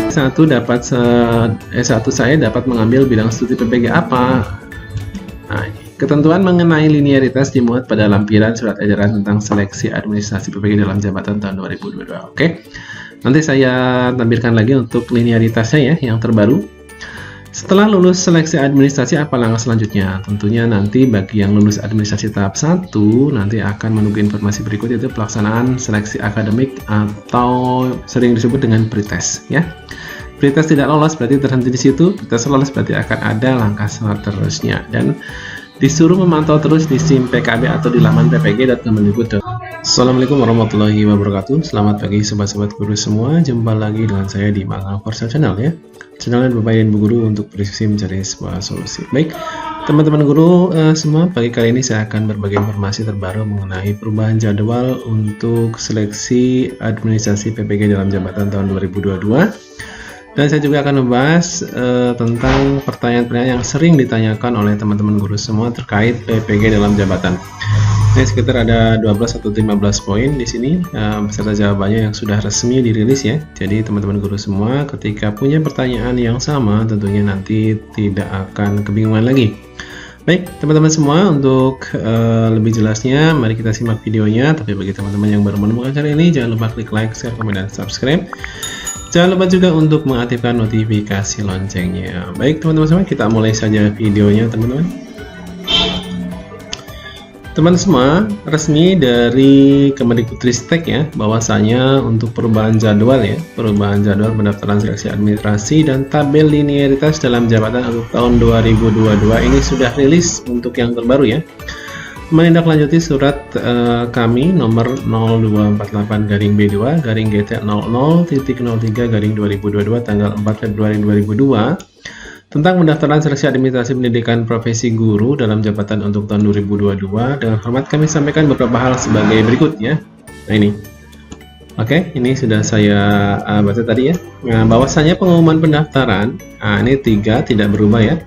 S1 saya dapat mengambil bidang studi PPG apa? Nah, ketentuan mengenai linearitas dimuat pada lampiran surat edaran tentang seleksi administrasi PPG dalam jabatan tahun 2022. Oke, nanti saya tampilkan lagi untuk linearitasnya ya, yang terbaru. Setelah lulus seleksi administrasi, apa langkah selanjutnya? Tentunya nanti bagi yang lulus administrasi tahap 1 nanti akan menunggu informasi berikut, yaitu pelaksanaan seleksi akademik atau sering disebut dengan pretest ya. Pretest tidak lolos berarti terhenti di situ, pretest lolos berarti akan ada langkah seterusnya dan disuruh memantau terus di SIM PKB atau di laman ppg.kemendikbud. Assalamualaikum warahmatullahi wabarakatuh. Selamat pagi sobat-sobat guru semua. Jumpa lagi dengan saya di Magang Forsa Channel ya. Channel yang berbayan Bu Guru untuk presisi mencari sebuah solusi. Baik, teman-teman guru semua, pagi kali ini saya akan berbagi informasi terbaru mengenai perubahan jadwal untuk seleksi administrasi PPG dalam jabatan tahun 2022. Dan saya juga akan membahas tentang pertanyaan-pertanyaan yang sering ditanyakan oleh teman-teman guru semua terkait PPG dalam jabatan. Ini sekitar ada 12 atau 15 poin di sini beserta jawabannya yang sudah resmi dirilis ya. Jadi teman-teman guru semua ketika punya pertanyaan yang sama tentunya nanti tidak akan kebingungan lagi. Baik teman-teman semua, untuk lebih jelasnya mari kita simak videonya. Tapi bagi teman-teman yang baru menemukan channel ini, jangan lupa klik like, share, komen, dan subscribe. Jangan lupa juga untuk mengaktifkan notifikasi loncengnya. Baik teman-teman semua, kita mulai saja videonya teman-teman. Teman-teman semua, resmi dari Kemendikbudristek ya, bahwasanya untuk perubahan jadwal pendaftaran seleksi administrasi dan tabel linearitas dalam jabatan untuk tahun 2022 ini sudah rilis untuk yang terbaru ya. Menindaklanjuti surat kami nomor 0248-B2-GT00.03-2022 tanggal 4 Februari 2002 tentang pendaftaran seleksi administrasi pendidikan profesi guru dalam jabatan untuk tahun 2022. Dengan hormat kami sampaikan beberapa hal sebagai berikut ya. Nah ini, oke, ini sudah saya baca tadi ya. Nah, bahwasanya pengumuman pendaftaran, ini 3 tidak berubah ya.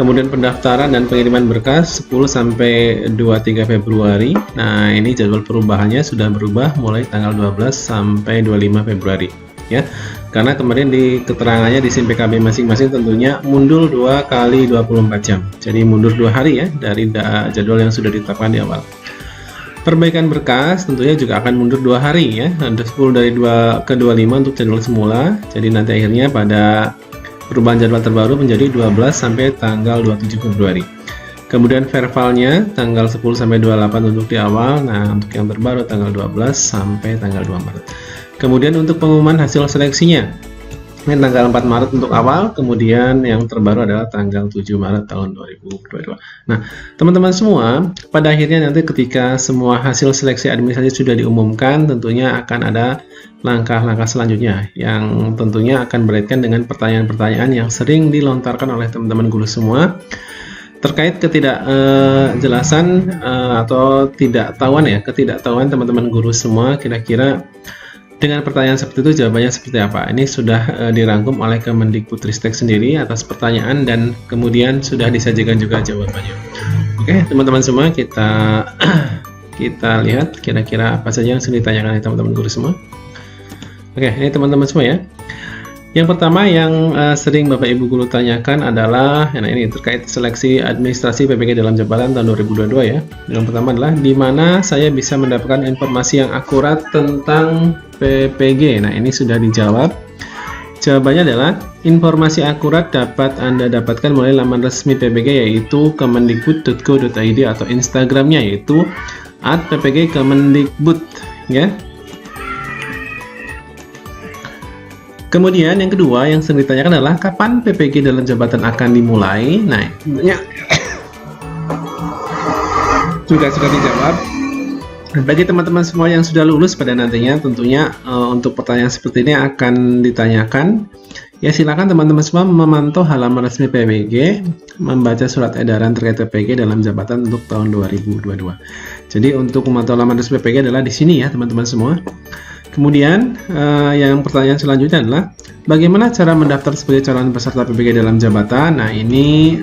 Kemudian pendaftaran dan pengiriman berkas 10 sampai 23 Februari. Nah, ini jadwal perubahannya sudah berubah mulai tanggal 12 sampai 25 Februari ya. Karena kemarin di keterangannya di SIM PKB masing-masing tentunya mundur 2 kali 24 jam. Jadi mundur 2 hari ya dari jadwal yang sudah ditetapkan di awal. Perbaikan berkas tentunya juga akan mundur 2 hari ya. Ada 10 dari 2 ke 25 untuk jadwal semula. Jadi nanti akhirnya pada perubahan jadwal terbaru menjadi 12 sampai tanggal 27 Februari. Kemudian verbalnya tanggal 10 sampai 28 untuk di awal. Nah, untuk yang terbaru tanggal 12 sampai tanggal 2 Maret. Kemudian untuk pengumuman hasil seleksinya, ini tanggal 4 Maret untuk awal, kemudian yang terbaru adalah tanggal 7 Maret tahun 2022. Nah, teman-teman semua, pada akhirnya nanti ketika semua hasil seleksi administrasi sudah diumumkan, tentunya akan ada langkah-langkah selanjutnya yang tentunya akan berkaitan dengan pertanyaan-pertanyaan yang sering dilontarkan oleh teman-teman guru semua terkait ketidakjelasan atau ketidaktahuan teman-teman guru semua kira-kira dengan pertanyaan seperti itu jawabannya seperti apa. Ini sudah dirangkum oleh Kemendikbudristek sendiri atas pertanyaan dan kemudian sudah disajikan juga jawabannya. Oke teman-teman semua, kita lihat kira-kira apa saja yang sudah ditanyakan oleh teman-teman guru semua. Oke, ini teman-teman semua ya. Yang pertama yang sering Bapak Ibu guru tanyakan adalah ini terkait seleksi administrasi PPG dalam jabatan tahun 2022 ya. Yang pertama adalah di mana saya bisa mendapatkan informasi yang akurat tentang PPG. Nah, ini sudah dijawab. Jawabannya adalah informasi akurat dapat Anda dapatkan melalui laman resmi PPG yaitu kemendikbud.go.id atau Instagramnya yaitu @ppgkemendikbud ya. Kemudian yang kedua yang sering ditanyakan adalah kapan PPG dalam jabatan akan dimulai. Nah, tentunya juga sudah dijawab. Bagi teman-teman semua yang sudah lulus pada nantinya tentunya untuk pertanyaan seperti ini akan ditanyakan. Ya silakan teman-teman semua memantau halaman resmi PPG, membaca surat edaran terkait PPG dalam jabatan untuk tahun 2022. Jadi untuk memantau halaman resmi PPG adalah di sini ya teman-teman semua. Kemudian yang pertanyaan selanjutnya adalah bagaimana cara mendaftar sebagai calon peserta PPG dalam jabatan. Nah ini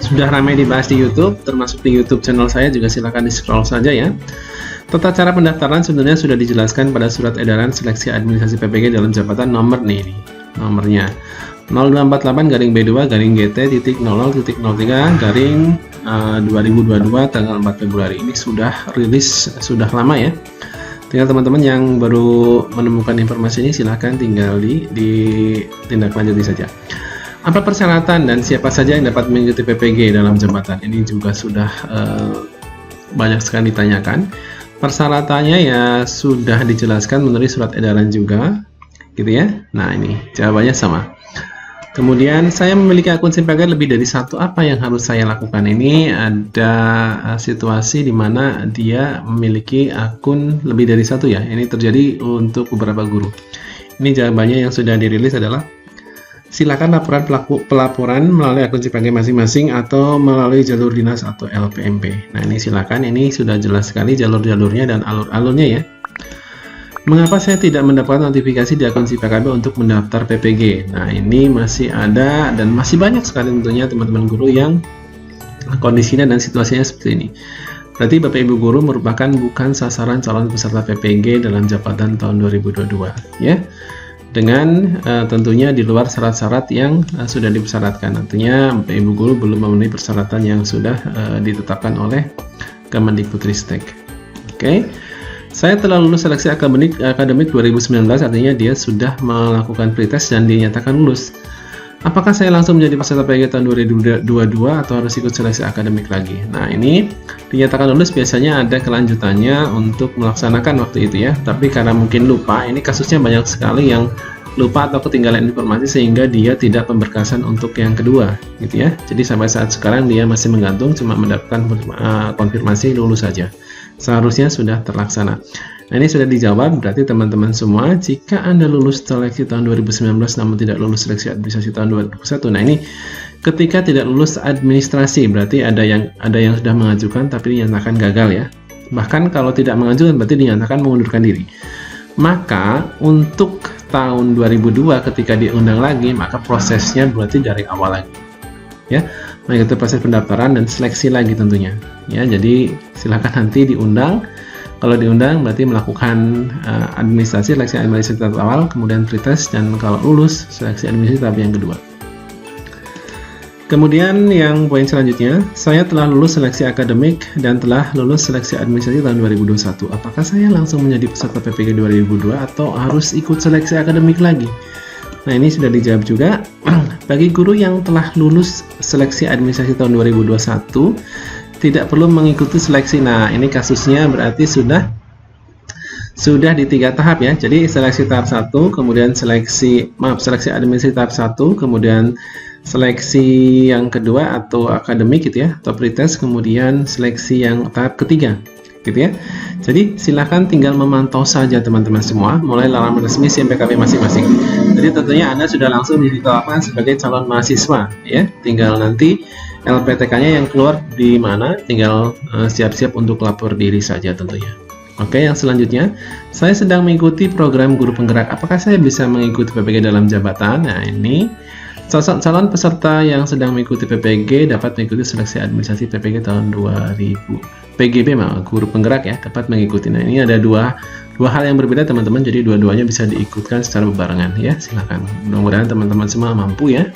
sudah ramai dibahas di YouTube, termasuk di YouTube channel saya juga silahkan di scroll saja ya. Tata cara pendaftaran sebenarnya sudah dijelaskan pada surat edaran seleksi administrasi PPG dalam jabatan nomor nih nomornya 0248-B2-GT.00.03 tanggal 4 Februari. Ini sudah rilis, sudah lama ya. Tinggal teman-teman yang baru menemukan informasi ini silahkan tinggal ditindaklanjuti saja. Apa persyaratan dan siapa saja yang dapat mengikuti PPG dalam jabatan? Ini juga sudah banyak sekali ditanyakan. Persyaratannya ya sudah dijelaskan melalui surat edaran juga, gitu ya. Nah ini jawabannya sama. Kemudian saya memiliki akun SIM paket lebih dari satu, apa yang harus saya lakukan? Ini ada situasi di mana dia memiliki akun lebih dari satu ya. Ini terjadi untuk beberapa guru. Ini jawabannya yang sudah dirilis adalah silakan pelaporan melalui akun SIM paket masing-masing atau melalui jalur dinas atau LPMP. Nah ini silakan, ini sudah jelas sekali jalur-jalurnya dan alur-alurnya ya. Mengapa saya tidak mendapatkan notifikasi di akun SIPKB untuk mendaftar PPG? Nah ini masih ada dan masih banyak sekali tentunya teman-teman guru yang kondisinya dan situasinya seperti ini. Berarti Bapak Ibu guru merupakan bukan sasaran calon peserta PPG dalam jabatan tahun 2022 ya. Dengan tentunya di luar syarat-syarat yang sudah dipersyaratkan. Tentunya Bapak Ibu guru belum memenuhi persyaratan yang sudah ditetapkan oleh Kemendikbudristek. Oke. Saya telah lulus seleksi akademik 2019, artinya dia sudah melakukan pretest dan dinyatakan lulus. Apakah saya langsung menjadi peserta PPG tahun 2022 atau harus ikut seleksi akademik lagi? Nah ini dinyatakan lulus biasanya ada kelanjutannya untuk melaksanakan waktu itu ya. Tapi karena mungkin lupa, ini kasusnya banyak sekali yang lupa atau ketinggalan informasi sehingga dia tidak pemberkasan untuk yang kedua gitu ya. Jadi sampai saat sekarang dia masih menggantung, cuma mendapatkan konfirmasi lulus saja. Seharusnya sudah terlaksana. Nah ini sudah dijawab, berarti teman-teman semua jika Anda lulus seleksi tahun 2019 namun tidak lulus seleksi administrasi tahun 2021. Nah ini ketika tidak lulus administrasi berarti ada yang sudah mengajukan tapi dinyatakan gagal ya. Bahkan kalau tidak mengajukan berarti dinyatakan mengundurkan diri. Maka untuk tahun 2002 ketika diundang lagi maka prosesnya berarti dari awal lagi. Ya, mengikuti proses pendaftaran dan seleksi lagi tentunya. Ya, jadi silakan nanti diundang. Kalau diundang berarti melakukan administrasi, seleksi administrasi tahap awal, kemudian pretest, dan kalau lulus seleksi administrasi tahap yang kedua. Kemudian yang poin selanjutnya, saya telah lulus seleksi akademik dan telah lulus seleksi administrasi tahun 2021. Apakah saya langsung menjadi peserta PPG 2002 atau harus ikut seleksi akademik lagi? Nah ini sudah dijawab juga. Bagi guru yang telah lulus seleksi administrasi tahun 2021 tidak perlu mengikuti seleksi. Nah ini kasusnya berarti sudah di 3 tahap ya. Jadi seleksi tahap 1, kemudian seleksi administrasi tahap 1, kemudian seleksi yang kedua atau akademik gitu ya, atau pretest, kemudian seleksi yang tahap ketiga gitu ya. Jadi silahkan tinggal memantau saja teman-teman semua mulai laman resmi SIMPKB masing-masing. Jadi tentunya Anda sudah langsung ditetapkan sebagai calon mahasiswa ya. Tinggal nanti LPTK-nya yang keluar di mana, tinggal siap-siap untuk lapor diri saja tentunya. Oke, yang selanjutnya, saya sedang mengikuti program guru penggerak. Apakah saya bisa mengikuti PPG dalam jabatan? Nah, ini calon peserta yang sedang mengikuti PPG dapat mengikuti seleksi administrasi PPG tahun 2000. PGB guru penggerak ya, dapat mengikuti. Nah, ini ada dua hal yang berbeda teman-teman, jadi dua-duanya bisa diikutkan secara berbarengan ya. Silakan. Mudah-mudahan teman-teman semua mampu ya.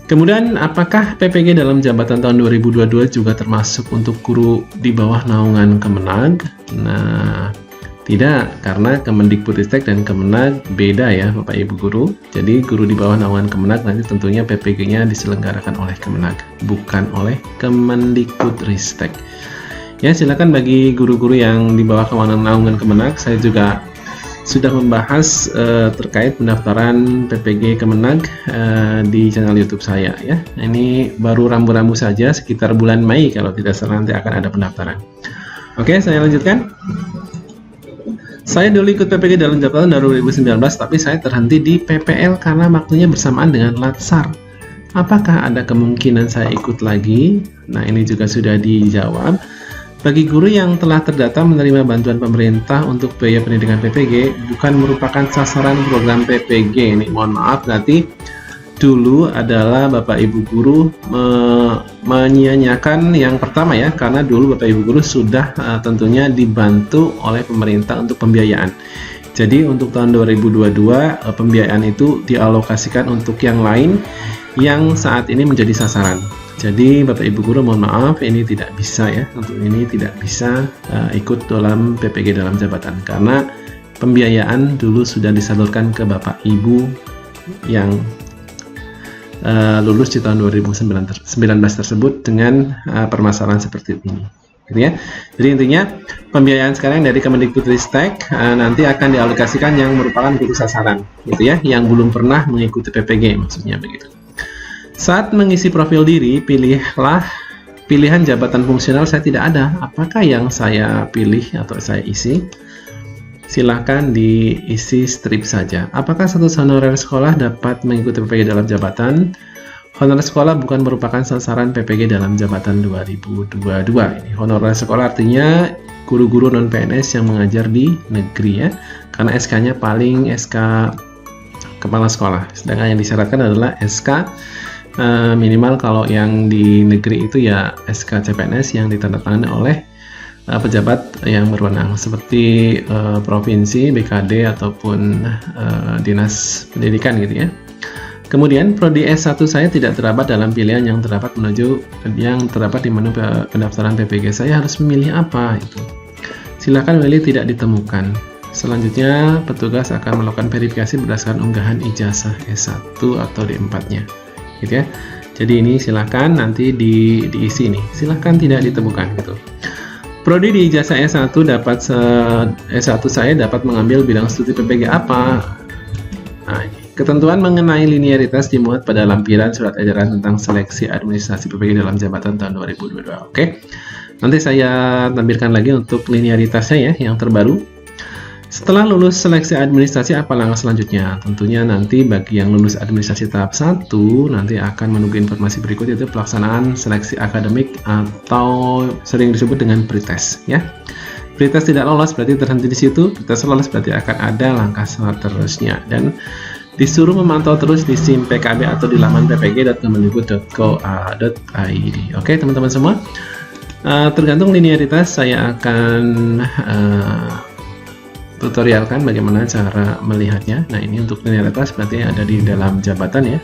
Kemudian, apakah PPG dalam jabatan tahun 2022 juga termasuk untuk guru di bawah naungan Kemenag? Nah, tidak, karena Kemendikbudristek dan Kemenag beda ya Bapak Ibu guru. Jadi guru di bawah naungan Kemenag nanti tentunya PPG-nya diselenggarakan oleh Kemenag, bukan oleh Kemendikbudristek. Ya, silakan bagi guru-guru yang di bawah naungan Kemenag, saya juga sudah membahas terkait pendaftaran PPG Kemenag di channel YouTube saya ya. Ini baru rambu-rambu saja, sekitar bulan Mei kalau tidak salah nanti akan ada pendaftaran. Oke, saya lanjutkan. Saya dulu ikut PPG dalam jabatan 2019, tapi saya terhenti di PPL karena waktunya bersamaan dengan Latsar. Apakah ada kemungkinan saya ikut lagi? Nah, ini juga sudah dijawab. Bagi guru yang telah terdata menerima bantuan pemerintah untuk biaya pendidikan PPG bukan merupakan sasaran program PPG. Ini mohon maaf, berarti dulu adalah Bapak Ibu guru menyia-nyiakan yang pertama ya, karena dulu Bapak Ibu guru sudah tentunya dibantu oleh pemerintah untuk pembiayaan. Jadi untuk tahun 2022 pembiayaan itu dialokasikan untuk yang lain yang saat ini menjadi sasaran. Jadi Bapak Ibu Guru mohon maaf, ini tidak bisa ya, untuk ini tidak bisa ikut dalam PPG dalam jabatan karena pembiayaan dulu sudah disalurkan ke Bapak Ibu yang lulus di tahun 2019 tersebut dengan permasalahan seperti ini. Gitu ya. Jadi intinya pembiayaan sekarang dari Kemendikbudristek nanti akan dialokasikan yang merupakan guru sasaran, gitu ya, yang belum pernah mengikuti PPG, maksudnya begitu. Saat mengisi profil diri, pilihlah pilihan jabatan fungsional. Saya tidak ada. Apakah yang saya pilih atau saya isi? Silahkan diisi strip saja. Apakah status honorer sekolah dapat mengikuti PPG dalam jabatan? Honorer sekolah bukan merupakan sasaran PPG dalam jabatan 2022. Ini honorer sekolah artinya guru-guru non-PNS yang mengajar di negeri ya, karena SK-nya paling SK kepala sekolah, sedangkan yang disyaratkan adalah SK minimal kalau yang di negeri itu ya SK CPNS yang ditandatangani oleh pejabat yang berwenang seperti provinsi, BKD ataupun dinas pendidikan gitu ya. Kemudian prodi S1 saya tidak terdapat dalam pilihan yang terdapat di menu pendaftaran PPG. Saya harus memilih apa itu? Silakan pilih tidak ditemukan. Selanjutnya petugas akan melakukan verifikasi berdasarkan unggahan ijazah S1 atau D4-nya. Gitu ya. Jadi ini silakan nanti diisi nih. Silakan tidak ditemukan gitu. Prodi di ijazah S1 S1 saya dapat mengambil bidang studi PPG apa? Nah, ketentuan mengenai linearitas dimuat pada lampiran surat edaran tentang seleksi administrasi PPG dalam jabatan tahun 2022. Oke. Nanti saya tampilkan lagi untuk linearitasnya ya yang terbaru. Setelah lulus seleksi administrasi, apa langkah selanjutnya? Tentunya nanti bagi yang lulus administrasi tahap 1 nanti akan menunggu informasi berikut, yaitu pelaksanaan seleksi akademik atau sering disebut dengan pretest ya. Pretest tidak lolos berarti terhenti di situ, pretest lolos berarti akan ada langkah seterusnya dan disuruh memantau terus di SIM PKB atau di laman ppg.kemendikbud.go.id. Oke teman-teman semua, tergantung linearitas saya akan tutorialkan bagaimana cara melihatnya. Nah ini untuk linearitas berarti ada di dalam jabatan ya,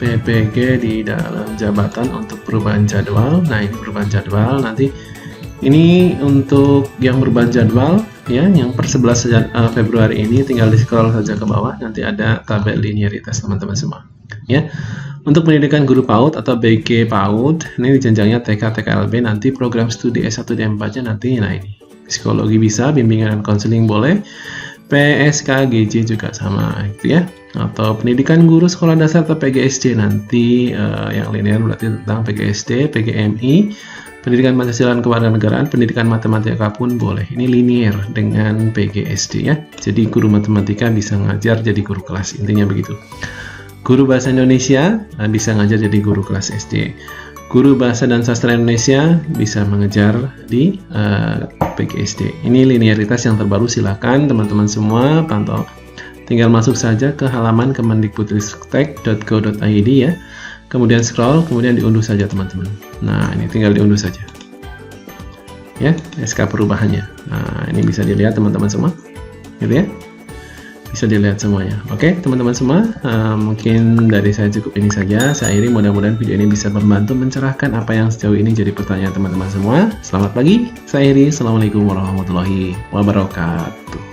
PPG di dalam jabatan untuk perubahan jadwal. Nah ini perubahan jadwal, nanti ini untuk yang perubahan jadwal ya, yang per 11 Februari ini tinggal di scroll saja ke bawah, nanti ada tabel linearitas teman-teman semua ya. Untuk pendidikan guru PAUD atau BG PAUD, ini jenjangnya TK, TKLB, nanti program studi S1 D4-nya nanti, nah ini psikologi bisa, bimbingan dan konseling boleh, PSK GJ juga sama gitu ya. Atau pendidikan guru sekolah dasar atau PGSD nanti yang linear berarti tentang PGSD, PGMI, pendidikan Pancasila dan kewarganegaraan, pendidikan matematika pun boleh. Ini linear dengan PGSD ya. Jadi guru matematika bisa ngajar jadi guru kelas, intinya begitu. Guru bahasa Indonesia bisa ngajar jadi guru kelas SD. Guru bahasa dan sastra Indonesia bisa mengejar di PGSD. Ini linearitas yang terbaru, silakan teman-teman semua pantau. Tinggal masuk saja ke halaman kemendikbudristek.go.id ya. Kemudian scroll, kemudian diunduh saja teman-teman. Nah, ini tinggal diunduh saja. Ya, SK perubahannya. Nah, ini bisa dilihat teman-teman semua. Gitu ya. Bisa dilihat semuanya. Oke, teman-teman semua, mungkin dari saya cukup ini saja. Saya Iri, mudah-mudahan video ini bisa membantu mencerahkan apa yang sejauh ini jadi pertanyaan teman-teman semua. Selamat pagi, saya Iri. Assalamualaikum warahmatullahi wabarakatuh.